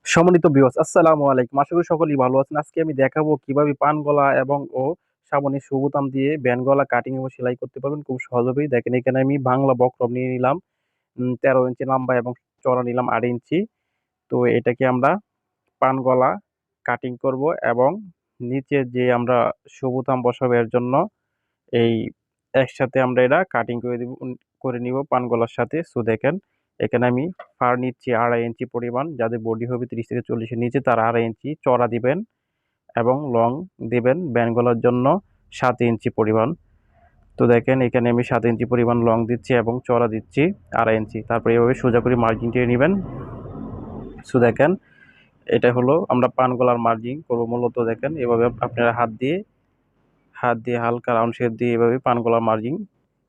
সম্মানিত ভিউয়ার্স, আসসালামু আলাইকুম। আশা করি সকলেই ভালো আছেন। আজকে আমি দেখাবো কিভাবে পান গলা এবং শ্রাবণীর শুভ বোতাম দিয়ে ব্যান্ড গলা কাটিং এবং সেলাই করতে পারবেন খুব সহজভাবেই। দেখেন এখানে আমি বাংলা বক্রম নিয়ে নিলাম 13 ইঞ্চি লম্বা এবং চওড়া নিলাম 8 ইঞ্চি। তো এটাকে আমরা পান গলা কাটিং করব এবং নিচে যে আমরা শুভ বোতাম বসাবো এর জন্য এই একসাথে আমরা এটা কাটিং করে দিব, করে নিব পান গলার সাথে। সো দেখেন এখানে আমি ফার নিচ্ছি 2.5 ইঞ্চি পরিমাণ, যাদের বডি হবে 30 থেকে 40 এর নিচে তারা 2.5 ইঞ্চি চওড়া দিবেন এবং লং দিবেন ব্যান্ড গলার জন্য 7 ইঞ্চি পরিমাণ। তো দেখেন এখানে আমি 7 ইঞ্চি পরিমাণ লং দিচ্ছি এবং চওড়া দিচ্ছি 2.5 ইঞ্চি। তারপরে এভাবে সোজা করে মার্জিন টেনে নেবেন। সো দেখেন এটা হলো আমরা পান গলার মার্জিন করবো মূলত। দেখেন এভাবে আপনারা হাত দিয়ে হালকা রাউন্ড শেপ দিয়ে এভাবে পান গলার মার্জিন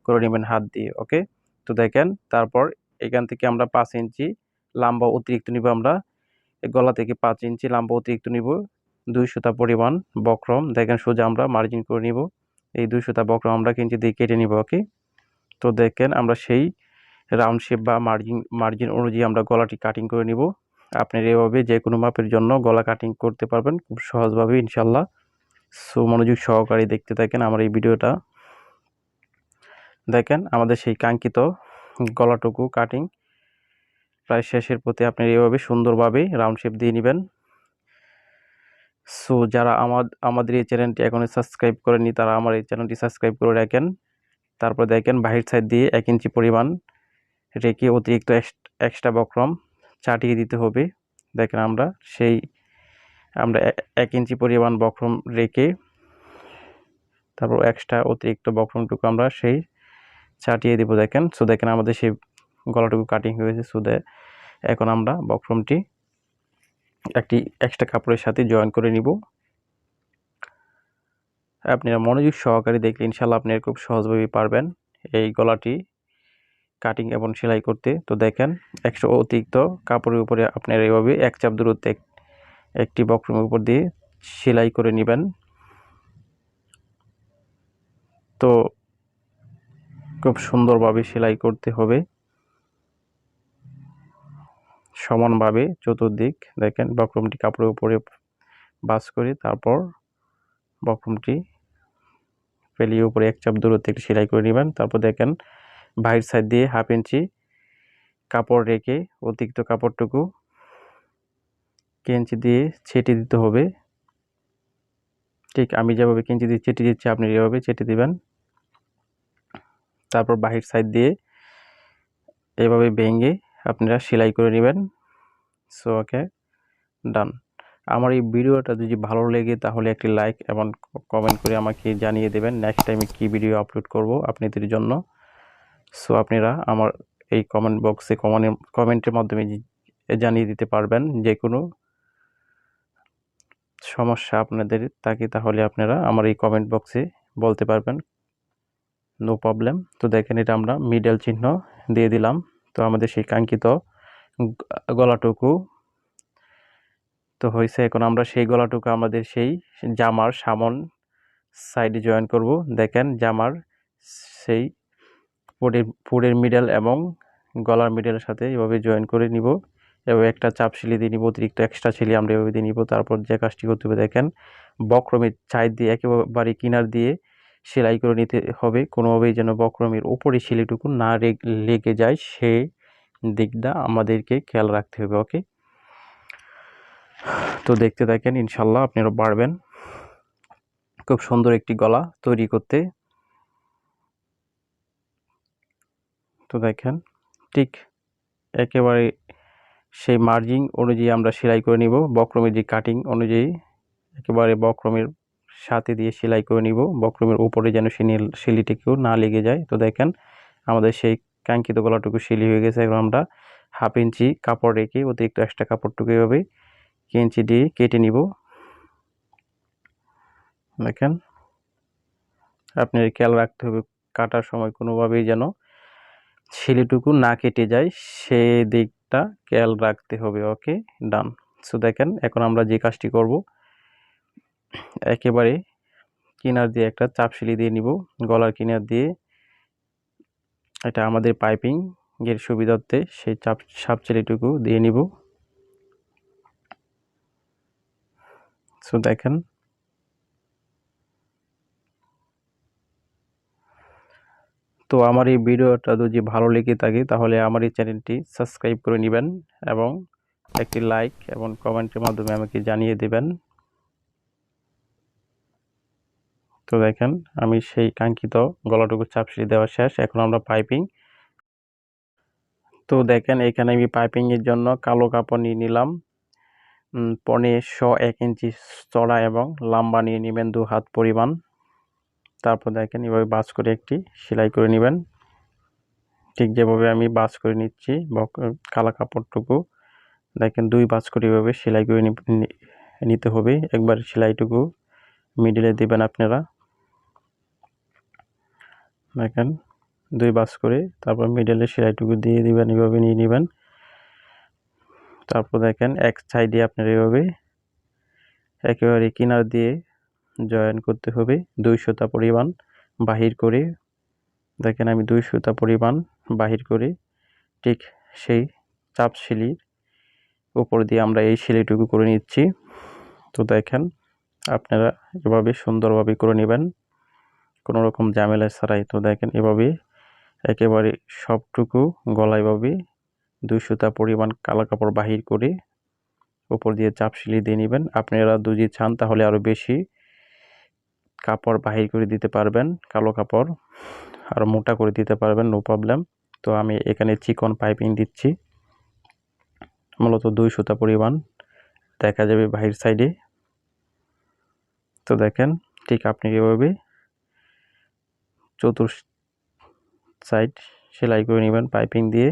করে নেবেন হাত দিয়ে। ওকে, তো দেখেন তারপর এখান থেকে আমরা 5 ইঞ্চি লম্বা অতিরিক্ত নিব। আমরা গলা থেকে 5 ইঞ্চি লম্বা অতিরিক্ত নিব, 2 সুতা পরিমাণ বক্রম। দেখেন সোজা আমরা মার্জিন করে নিব। এই 2 সুতা বক্রম আমরা কিঞ্চি দিয়ে কেটে নিব। ওকে, তো দেখেন আমরা সেই রাউন্ড শেপ বা মার্জিন অনুযায়ী আমরা গলাটি কাটিং করে নিব। আপনারা এভাবে যে কোনো মাপের জন্য গলা কাটিং করতে পারবেন খুব সহজভাবে ইনশাল্লাহ। সো মনোযোগ সহকারে দেখতে থাকেন আমার এই ভিডিওটা। দেখেন আমাদের সেই কাঙ্ক্ষিত গলাটুকু কাটিং প্রায় শেষের পথে। আপনি এভাবে সুন্দরভাবে রাউন্ড শেপ দিয়ে নেবেন। সো যারা আমাদের এই চ্যানেলটি এখনো সাবস্ক্রাইব করেনি তারা আমার এই চ্যানেলটি সাবস্ক্রাইব করে রাখেন। তারপর দেখেন বাহির সাইড দিয়ে 1 ইঞ্চি পরিমাণ রেখে অতিরিক্ত এক্সট্রা বক্রম চাটিয়ে দিতে হবে। দেখেন আমরা 1 ইঞ্চি পরিমাণ বক্রম রেখে তারপর এক্সট্রা অতিরিক্ত বক্রমটুকু আমরা সেই চাটিয়ে দিব। দেখেন, সো দেখেন আমাদের সেই গলাটুকু কাটিং হয়েছে। সো এখন আমরা বক্রমটি একটি এক্সট্রা কাপড়ের সাথে জয়েন করে নিব। আপনারা মনোযোগ সহকারে দেখলে ইনশাল্লাহ আপনারা খুব সহজভাবে পারবেন এই গলাটি কাটিং এবং সেলাই করতে। তো দেখেন একশো অতিরিক্ত কাপড়ের উপরে আপনারা এভাবে এক চাপ দূরত্বে একটি বক্রমের উপর দিয়ে সেলাই করে নেবেন। তো খুব সুন্দরভাবে সেলাই করতে হবে সমানভাবে চতুর্দিক। দেখেন বক্রমটি কাপড়ের উপরে ভাঁজ করে তারপর বক্রমটি ফেলিয়ে উপরে এক চাপ দূরত্বে একটি সেলাই করে নেবেন। তারপর দেখেন বাহির সাইড দিয়ে 1/2 ইঞ্চি কাপড় রেখে অতিরিক্ত কাপড়টুকু কেঞ্চি দিয়ে ছেটে দিতে হবে। ঠিক আমি যেভাবে কেঞ্চি দিয়ে চেটে দিচ্ছি আপনি এভাবে চেটে দিবেন। তারপর বাহির সাইড দিয়ে এভাবে ভেঙে আপনারা সেলাই করে নেবেন। সো ওকে, ডান। আমার এই ভিডিওটা যদি ভালো লেগে তাহলে একটি লাইক এবং কমেন্ট করে আমাকে জানিয়ে দেবেন নেক্সট টাইমে কী ভিডিও আপলোড করব আপনাদের জন্য। সো আপনারা আমার এই কমেন্ট বক্সে কমেন্টের মাধ্যমে জানিয়ে দিতে পারবেন যে কোনো সমস্যা আপনাদের থাকে, তাহলে আপনারা আমার এই কমেন্ট বক্সে বলতে পারবেন, নো প্রবলেম। তো দেখেন এটা আমরা মিডল চিহ্ন দিয়ে দিলাম। তো আমাদের সেই কাঙ্ক্ষিত গলাটুকু তো হয়েছে। এখন আমরা সেই গলাটুকু আমাদের সেই জামার সামন সাইডে জয়েন করব। দেখেন জামার সেই পুরের মিডল এবং গলার মিডলের সাথে এভাবে জয়েন করে নিব। এভাবে একটা চাপ সিলি দিয়ে নিব, অতিরিক্ত এক্সট্রা সিলি আমরা এভাবে দিয়ে নিব। তারপর যে কাজটি করতে হবে দেখেন বক্রমের সাইড দিয়ে একেবারে কিনার দিয়ে সেলাই করে নিতে হবে। কোনোভাবেই যেন বক্রমের উপরে সিলিটুকু না লেগে যায় সেই দিকটা আমাদেরকে খেয়াল রাখতে হবে। ওকে, তো দেখতে থাকেন ইনশাল্লাহ আপনারা পারবেন খুব সুন্দর একটি গলা তৈরি করতে। তো দেখেন ঠিক একেবারে সেই মার্জিন অনুযায়ী আমরা সেলাই করে নিব। বক্রমের যে কাটিং অনুযায়ী একেবারে বক্রমের সাথে দিয়ে সেলাই করে নিব, বক্রমের উপরে যেন সিলিটিকেও না লেগে যায়। তো দেখেন আমাদের সেই কাঙ্ক্ষিত গলাটুকু সিলি হয়ে গেছে। এখন আমরা 1/2 ইঞ্চি কাপড় রেখে অতিরিক্ত এক্সট্রা কাপড়টুকু এভাবে কেঞ্চি দিয়ে কেটে নিব। দেখেন আপনার খেয়াল রাখতে হবে কাটার সময় কোনোভাবেই যেন সিলিটুকু না কেটে যায়, সেদিকটা খেয়াল রাখতে হবে। ওকে, ডান। সো দেখেন এখন আমরা যে কাজটি করব একেবারে কিনার দিয়ে একটা চাপ সিলি দিয়ে নিব, গলার কিনার দিয়ে। এটা আমাদের পাইপিং এর সুবিধার্থে সেই চাপ সিলিটুকু দিয়ে নিব। সো দেখেন তো আমার এই ভিডিওটা যদি ভালো লেগে থাকে তাহলে আমার এই চ্যানেলটি সাবস্ক্রাইব করে নেবেন এবং একটি লাইক এবং কমেন্টের মাধ্যমে আমাকে জানিয়ে দেবেন। তো দেখেন আমি সেই কাঙ্ক্ষিত গলাটুকু চাপ সিঁড়ি দেওয়া শেষ। এখন আমরা পাইপিং। তো দেখেন এখানে আমি পাইপিং এর জন্য কালো কাপড় নিয়ে নিলাম 1 ইঞ্চি চড়া এবং লম্বা নিয়ে নেবেন 2 হাত পরিমাণ। তারপর দেখেন এভাবে ভাঁজ করে একটি সেলাই করে নেবেন, ঠিক যেভাবে আমি ভাঁজ করে নিচ্ছি কালো কাপড়টুকু। দেখেন 2 ভাঁজ করে এভাবে সেলাই করে নিতে হবে। একবার সেলাইটুকু মিডিলে দিবেন আপনারা। দেখেন 2 ভাঁজ করে তারপর মিডিলে সেলাইটুকু দিয়ে দিবেন, এভাবে নিয়ে নেবেন। তারপর দেখেন এক সাইডে আপনারা এভাবে একেবারে কিনার দিয়ে জয়েন করতে হবে 2 সুতা পরিমাণ বাহির করে। দেখেন আমি 2 সুতা পরিমাণ বাহির করে ঠিক সেই চাপ সিলির উপর দিয়ে আমরা এই সেলাইটুকু করে নিচ্ছি। তো দেখেন আপনারা এভাবে সুন্দরভাবে করে নেবেন কোনো রকম ঝামেলা ছাড়াই। তো দেখেন এভাবে একেবারে সবটুকু গলায় এভাবে 2 সুতা পরিমাণ কালো কাপড় বাহির করে উপর দিয়ে চাপ সিলি দিয়ে নেবেন। আপনারা যদি চান তাহলে আরও বেশি কাপড় বাহির করে দিতে পারবেন, কালো কাপড় আরও মোটা করে দিতে পারবেন, নো প্রবলেম। তো আমি এখানে চিকন পাইপিং দিচ্ছি মূলত 2 সুতা পরিমাণ, দেখা যাবে বাহির সাইডে। তো দেখেন ঠিক আপনি এভাবে চতুর সাইড সেলাই করে নেবেন পাইপিং দিয়ে।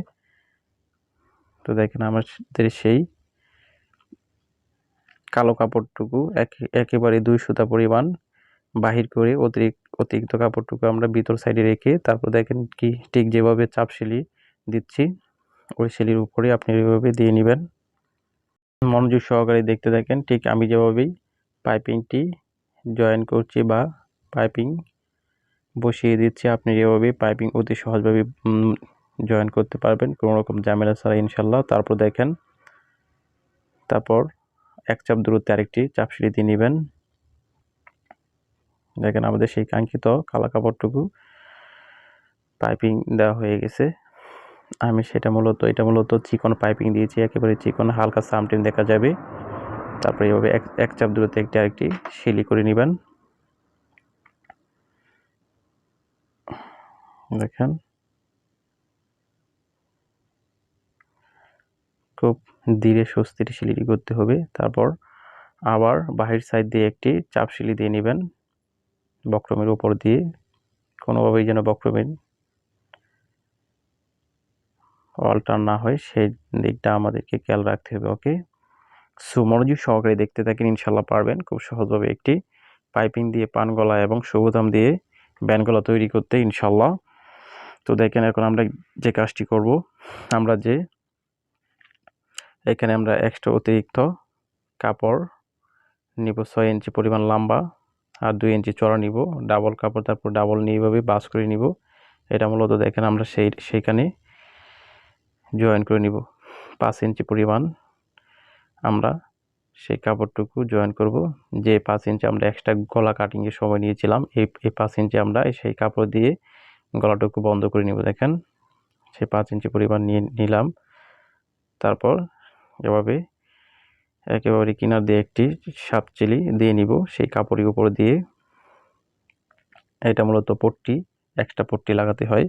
তো দেখেন আমাদের সেই কালো কাপড়টুকু একেবারে 2 সুতা পরিমাণ বাহির করে অতিরিক্ত কাপড়টুকু আমরা ভিতর সাইডে রেখে তারপর দেখেন কি ঠিক যেভাবে চাপ সেলি দিচ্ছি ওই সেলির উপরে আপনি এভাবে দিয়ে নেবেন। মনোযোগ সহকারে দেখতে থাকেন। ঠিক আমি যেভাবেই পাইপিংটি জয়েন করছি বা পাইপিং বসিয়ে দিচ্ছি আপনি এভাবে পাইপিং অতি সহজভাবে জয়েন করতে পারবেন কোনো রকম ঝামেলা ছাড়া ইনশাল্লাহ। তারপর দেখেন তারপর এক চাপ দূরত্বে আরেকটি চাপ সিঁড়ি দিয়ে নেবেন। দেখেন আমাদের সেই কাঙ্ক্ষিত কালো কাপড়টুকু পাইপিং দেওয়া হয়ে গেছে। আমি এটা মূলত চিকন পাইপিং দিয়েছি, একেবারে চিকন, হালকা সামটিম দেখা যাবে। তারপরে এভাবে এক চাপ দূরত্বে আরেকটি সেলাই করে নেবেন। দেখেন খুব ধীরে সুস্থিরে সেলাইটি করতে হবে। তারপর আবার বাহির সাইড দিয়ে একটি চাপ সেলাই দিয়ে নেবেন বক্রমের উপর দিয়ে, কোনোভাবেই যেন বক্রমের অল্টার না হয় সেই দিকটা আমাদেরকে খেয়াল রাখতে হবে। ওকে, সো মনোযোগ সহকারে দেখতে থাকেন, ইনশাল্লাহ পারবেন খুব সহজভাবে একটি পাইপিং দিয়ে পান গলা এবং সবুতাম দিয়ে ব্যান্ড গলা তৈরি করতে ইনশাল্লাহ। তো দেখেন এখন আমরা যে কাজটি করব, আমরা যে এখানে আমরা এক্সট্রা অতিরিক্ত কাপড় নিব 6 ইঞ্চি পরিমাণ লম্বা আর 2 ইঞ্চি চড়া নিব, ডাবল কাপড়, তারপর ডাবল নিয়ে এভাবে ভাঁজ করে নিব। এটা মূলত দেখেন আমরা সেইখানে জয়েন করে নিব 5 ইঞ্চি পরিমাণ আমরা সেই কাপড়টুকু জয়েন করব। যে 5 ইঞ্চি আমরা এক্সট্রা গলা কাটিংয়ের সময় নিয়েছিলাম এই 5 ইঞ্চি আমরা সেই কাপড় দিয়ে গলাটুকু বন্ধ করে নিব। দেখেন সেই 5 ইঞ্চি পরিমাণ নিয়ে নিলাম। তারপর এভাবে একেবারে কিনার দিয়ে একটি সাপ চেলি দিয়ে নিব সেই কাপড়ের উপর দিয়ে। এটা মূলত পট্টি, এক্সট্রা পট্টি লাগাতে হয়।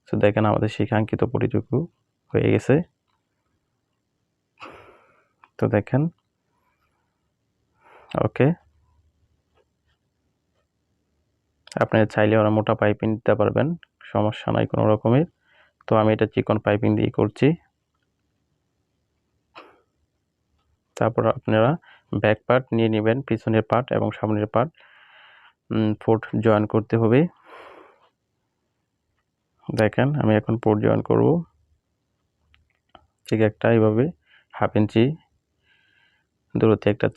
তো দেখেন আমাদের সেই কাঙ্ক্ষিত পট্টিটুকু হয়ে গেছে। তো দেখেন ওকে, আপনারা চাইলে ওরা মোটা পাইপিং দিতে পারবেন, সমস্যা নাই কোনো রকমের। তো আমি এটা চিকন পাইপিং দিয়ে করছি। তারপর আপনারা ব্যাক পার্ট নিয়ে নেবেন, পিছনের পার্ট এবং সামনের পার্ট পোর্ট জয়েন করতে হবে। দেখেন আমি এখন পোর্ট জয়েন করব। ঠিক একটা এইভাবে 1/2 ইঞ্চি দূরত্বে একটা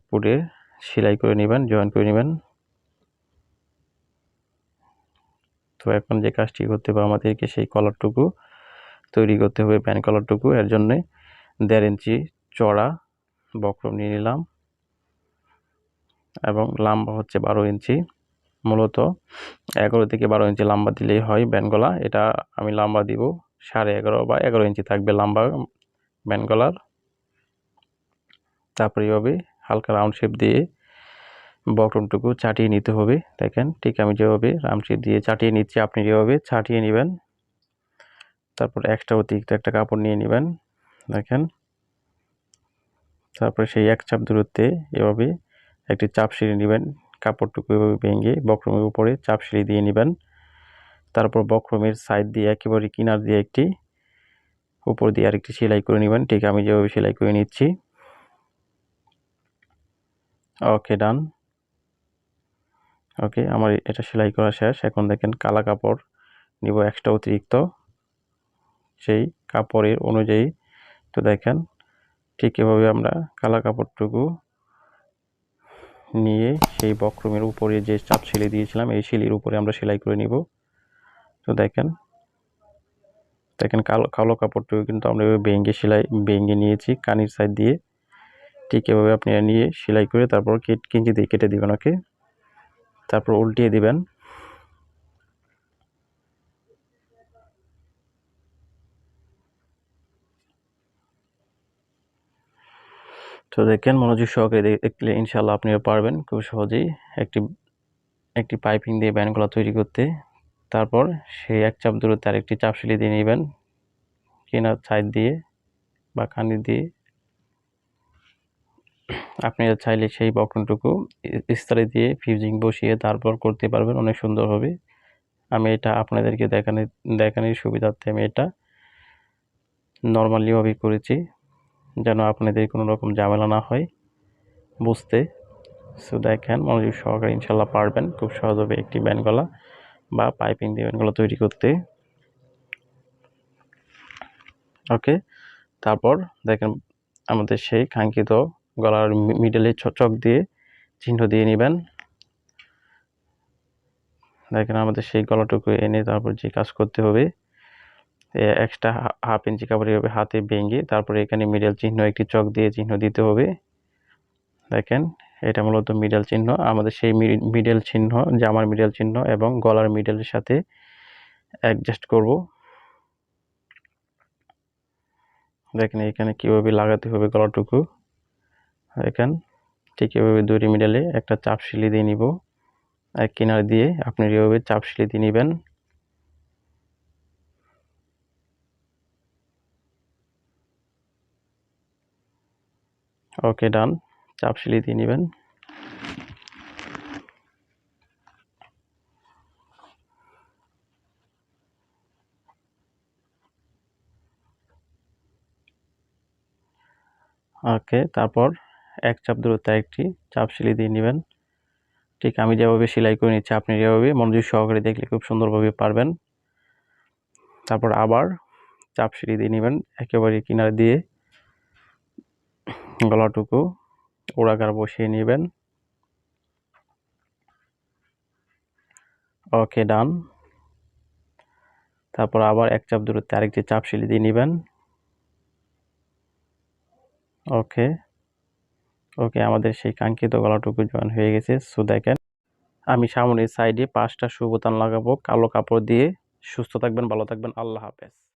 পোর্টে সেলাই করে নেবেন, জয়েন করে নেবেন। তো এখন যে কাজটি করতে হবে আমাদেরকে সেই কলারটুকু তৈরি করতে হবে, প্যান কলারটুকু। এর জন্য 1.5 ইঞ্চি চড়া বক্রম নিয়ে নিলাম। এবং লম্বা হচ্ছে 12 ইঞ্চি। মূলত 11 থেকে 12 ইঞ্চি লম্বা দিলেই হয় ব্যান্ড গলা। এটা আমি লম্বা দিব 11.5 বা 11 ইঞ্চি থাকবে লম্বা ব্যান্ড গলার। তারপর এইভাবে হালকা রাউন্ড শেপ দিয়ে বক্রমটুকু চাটিয়ে নিতে হবে। দেখেন ঠিক আমি যেভাবে রাউন্ড শেপ দিয়ে চাটিয়ে নিচ্ছি, আপনি যেভাবে চাটিয়ে নেবেন। তারপর এক্সট্রা অতিরিক্ত একটা কাপড় নিয়ে নেবেন। দেখেন, তারপরে সেই এক চাপ দূরত্বে এভাবে একটি চাপ সিঁড়ি নেবেন। কাপড়টুকু এভাবে ভেঙে বক্রমের উপরে চাপ সিঁড়ি দিয়ে নেবেন। তারপর বক্রমের সাইড দিয়ে একেবারে কিনার দিয়ে একটি, উপর দিয়ে আরেকটি সেলাই করে নেবেন। ঠিক আমি যেভাবে সেলাই করে নিচ্ছি। ওকে, ডান। ওকে, আমার এটা সেলাই করা শেষ। এখন দেখেন কালা কাপড় নিব এক্সট্রা অতিরিক্ত, সেই কাপড়ের অনুযায়ী। তো দেখেন ঠিক এভাবে আমরা কালা কাপড়টুকু নিয়ে সেই বক্রমের উপরে যে চাপ সেলাই দিয়েছিলাম এই সেলাইয়ের উপরে আমরা সেলাই করে নিব। তো দেখেন কালো কাপড়টুকু কিন্তু আমরা ভেঙে নিয়েছি কানির সাইড দিয়ে। ঠিক এভাবে আপনারা নিয়ে সেলাই করে তারপর কিঞ্চি দিয়ে কেটে দিবেন। ওকে, তারপর উল্টিয়ে দিবেন। তো দেখেন মনোযোগ সহকারে দেখলে ইনশাআল্লাহ আপনারা পারবেন খুব সহজেই একটি পাইপিং দিয়ে ব্যান্ড গলা তৈরি করতে। তারপর সেই এক চাপ দূরত্বে আরেকটি চাপ সেলাই দিয়ে নেবেন কিনার সাইড দিয়ে বা কানি দিয়ে। আপনারা চাইলে সেই বক্রমটুকু ইস্তারি দিয়ে ফিউজিং বসিয়ে তারপর করতে পারবেন, অনেক সুন্দর হবে। আমি এটা আপনাদেরকে দেখানোর সুবিধার্থে আমি এটা নর্মালিভাবে করেছি, যেন আপনাদের কোনো রকম ঝামেলা না হয় বুঝতে। সো দেখেন মনোযোগ সহকারে ইনশাল্লাহ পারবেন খুব সহজভাবে একটি ব্যান্ড গলা বা পাইপিং দিয়ে ব্যান্ড গলা তৈরি করতে। ওকে, তারপর দেখেন আমাদের সেই কাঙ্ক্ষিত গলার মিডলে চক দিয়ে চিহ্ন দিয়ে নেবেন। দেখেন আমাদের সেই গলাটুকু এনে তারপর যে কাজ করতে হবে, এক্সট্রা হাফ ইঞ্চি কাপড় এভাবে হাতে ভেঙে তারপরে এখানে মিডল চিহ্ন একটি চক দিয়ে চিহ্ন দিতে হবে। দেখেন এটা মূলত মিডল চিহ্ন। আমাদের সেই মিডল চিহ্ন, জামার মিডল চিহ্ন এবং গলার মিডলের সাথে অ্যাডজাস্ট করব। দেখেন এখানে কিভাবে লাগাতে হবে গলাটুকু। দেখেন ঠিক এভাবে দুটি মিডলে একটা চাপ সেলাই দিয়ে নিব। এক কিনার দিয়ে আপনি এভাবে চাপ সেলাই দিয়ে নেবেন। ওকে, ডান। চাপ সেলাই দিয়ে নেবেন। ওকে, তারপর এক চাপ দূরত্বে একটি চাপ সেলাই দিয়ে নেবেন। ঠিক আমি যেভাবে সেলাই করে নিচ্ছি আপনি যেভাবে মনোযোগ সহকারে দেখলে খুব সুন্দরভাবে পারবেন। তারপর আবার চাপ সেলাই দিয়ে নেবেন একেবারে কিনার দিয়ে গলাটুকু ওড়াকার বসিয়ে নেবেন। ওকে, ডান। তারপর আবার এক চাপ দূরত্বে আরেকটি চাপ সেলাই দিয়ে নেবেন। ওকে, ওকে, আমাদের সেই কাঙ্ক্ষিত গলাটুকু জয়েন হয়ে গেছে। সো দেখেন আমি সামনের সাইডে 5টা শু বোতাম লাগাবো কালো কাপড় দিয়ে। সুস্থ থাকবেন, ভালো থাকবেন, আল্লাহ হাফেজ।